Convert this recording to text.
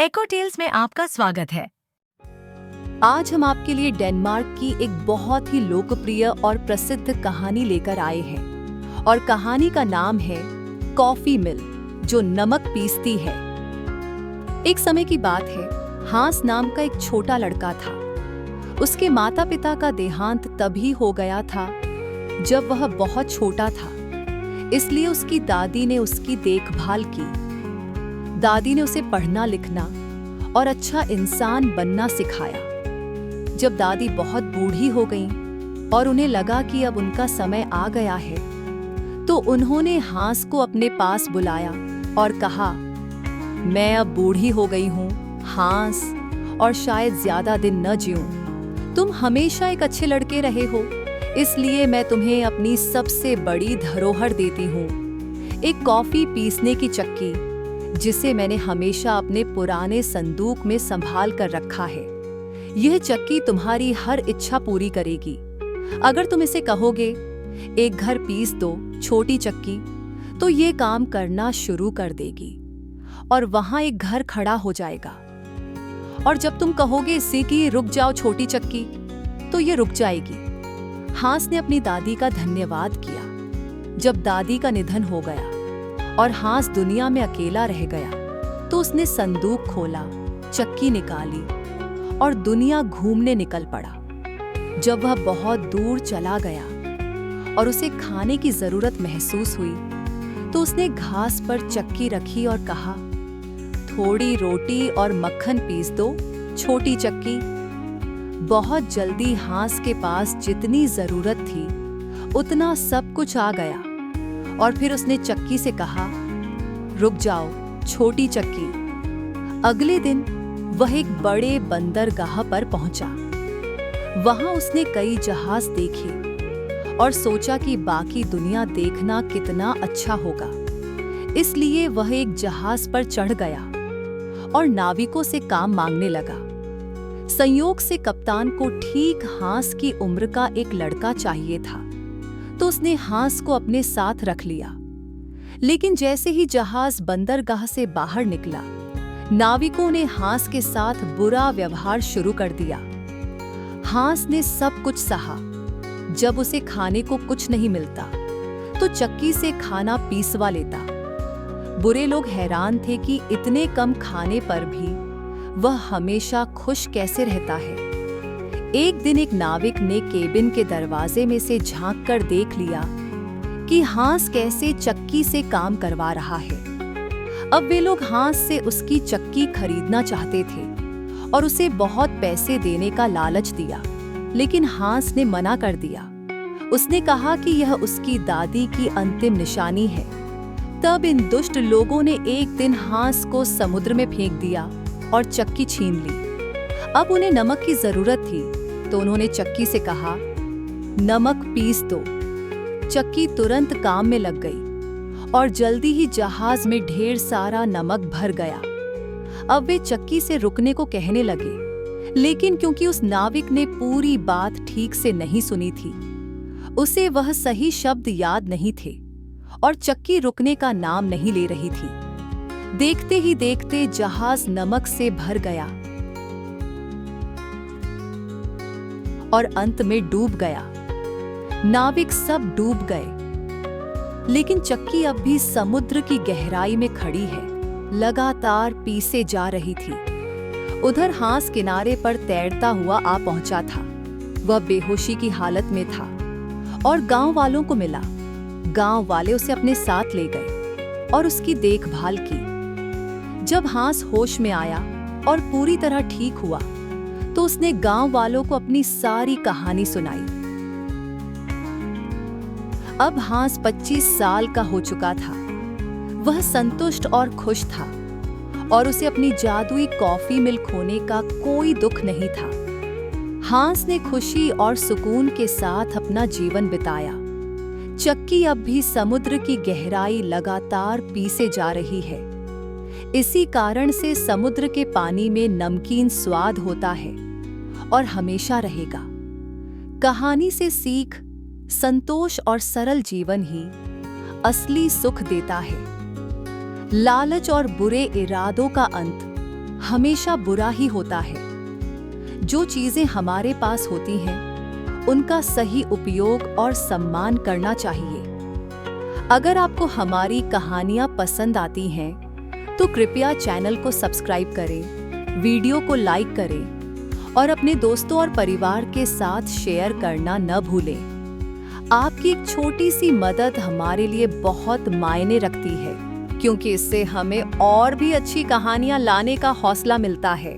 एको tales में आपका स्वागत है। आज हम आपके लिए डेनमार्क की एक बहुत ही लोकप्रिय और प्रसिद्ध कहानी लेकर आए हैं और कहानी का नाम है कॉफी मिल जो नमक पीसती है। एक समय की बात है, हांस नाम का एक छोटा लड़का था। उसके माता पिता का देहांत तभी हो गया था जब वह बहुत छोटा था, इसलिए उसकी दादी ने उसकी देखभाल की। दादी ने उसे पढ़ना लिखना और अच्छा इंसान बनना सिखाया। जब दादी बहुत बूढ़ी हो गईं और उन्हें लगा कि अब उनका समय आ गया है, तो उन्होंने हांस को अपने पास बुलाया और कहा, मैं अब बूढ़ी हो गई हूँ हांस, और शायद ज्यादा दिन न जीऊं। तुम हमेशा एक अच्छे लड़के रहे हो, इसलिए मैं तुम्हें अपनी सबसे बड़ी धरोहर देती हूँ, एक कॉफी पीसने की चक्की, जिसे मैंने हमेशा अपने पुराने संदूक में संभाल कर रखा है। यह चक्की तुम्हारी हर इच्छा पूरी करेगी। अगर तुम इसे कहोगे, एक घर पीस दो छोटी चक्की, तो ये काम करना शुरू कर देगी और वहां एक घर खड़ा हो जाएगा। और जब तुम कहोगे इसे कि रुक जाओ छोटी चक्की, तो ये रुक जाएगी। हांस ने अपनी दादी का धन्यवाद किया। जब दादी का निधन हो गया और हांस दुनिया में अकेला रह गया, तो उसने संदूक खोला, चक्की निकाली और दुनिया घूमने निकल पड़ा। जब वह बहुत दूर चला गया और उसे खाने की जरूरत महसूस हुई, तो उसने घास पर चक्की रखी और कहा, थोड़ी रोटी और मक्खन पीस दो छोटी चक्की। बहुत जल्दी हांस के पास जितनी जरूरत थी उतना सब कुछ आ गया और फिर उसने चक्की से कहा, रुक जाओ छोटी चक्की। अगले दिन वह एक बड़े बंदरगाह पर पहुंचा। वहां उसने कई जहाज देखे और सोचा कि बाकी दुनिया देखना कितना अच्छा होगा, इसलिए वह एक जहाज पर चढ़ गया और नाविकों से काम मांगने लगा। संयोग से कप्तान को ठीक हांस की उम्र का एक लड़का चाहिए था, तो उसने हांस को अपने साथ रख लिया। लेकिन जैसे ही जहाज बंदरगाह से बाहर निकला, नाविकों ने हांस के साथ बुरा व्यवहार शुरू कर दिया। हांस ने सब कुछ सहा। जब उसे खाने को कुछ नहीं मिलता, तो चक्की से खाना पीसवा लेता। बुरे लोग हैरान थे कि इतने कम खाने पर भी वह हमेशा खुश कैसे रहता है। एक दिन एक नाविक ने केबिन के दरवाजे में से झांक कर देख लिया कि हांस कैसे चक्की से काम करवा रहा है। अब वे लोग हांस से उसकी चक्की खरीदना चाहते थे और उसे बहुत पैसे देने का लालच दिया, लेकिन हांस ने मना कर दिया। उसने कहा कि यह उसकी दादी की अंतिम निशानी है। तब इन दुष्ट लोगों ने एक दिन हांस को समुद्र में फेंक दिया और चक्की छीन ली। अब उन्हें नमक की जरूरत थी, तो उन्होंने चक्की से कहा, नमक पीस दो। चक्की तुरंत काम में लग गई और जल्दी ही जहाज में ढेर सारा नमक भर गया। अब वे चक्की से रुकने को कहने लगे, लेकिन क्योंकि उस नाविक ने पूरी बात ठीक से नहीं सुनी थी, उसे वह सही शब्द याद नहीं थे और चक्की रुकने का नाम नहीं ले रही थी। देखते ही देखते जहाज नमक से भर गया और अंत में डूब गया। नाविक सब डूब गए, लेकिन चक्की अब भी समुद्र की गहराई में खड़ी है, लगातार पीसे जा रही थी। उधर हांस किनारे पर तैरता हुआ आ पहुंचा था। वह बेहोशी की हालत में था और गांव वालों को मिला। गांव वाले उसे अपने साथ ले गए और उसकी देखभाल की। जब हांस होश में आया और पूरी तरह ठीक हुआ, तो उसने गांव वालों को अपनी सारी कहानी सुनाई। अब हांस 25 साल का हो चुका था। वह संतुष्ट और खुश था और उसे अपनी जादुई कॉफी मिल खोने का कोई दुख नहीं था। हांस ने खुशी और सुकून के साथ अपना जीवन बिताया। चक्की अब भी समुद्र की गहराई लगातार पीसे जा रही है। इसी कारण से समुद्र के पानी में नमकीन स्वाद होता है और हमेशा रहेगा। कहानी से सीख, संतोष और सरल जीवन ही असली सुख देता है। लालच और बुरे इरादों का अंत हमेशा बुरा ही होता है। जो चीजें हमारे पास होती हैं, उनका सही उपयोग और सम्मान करना चाहिए। अगर आपको हमारी कहानियां पसंद आती हैं, तो कृपया चैनल को सब्सक्राइब करें, वीडियो को लाइक करें और अपने दोस्तों और परिवार के साथ शेयर करना न भूलें। आपकी एक छोटी सी मदद हमारे लिए बहुत मायने रखती है, क्योंकि इससे हमें और भी अच्छी कहानियां लाने का हौसला मिलता है।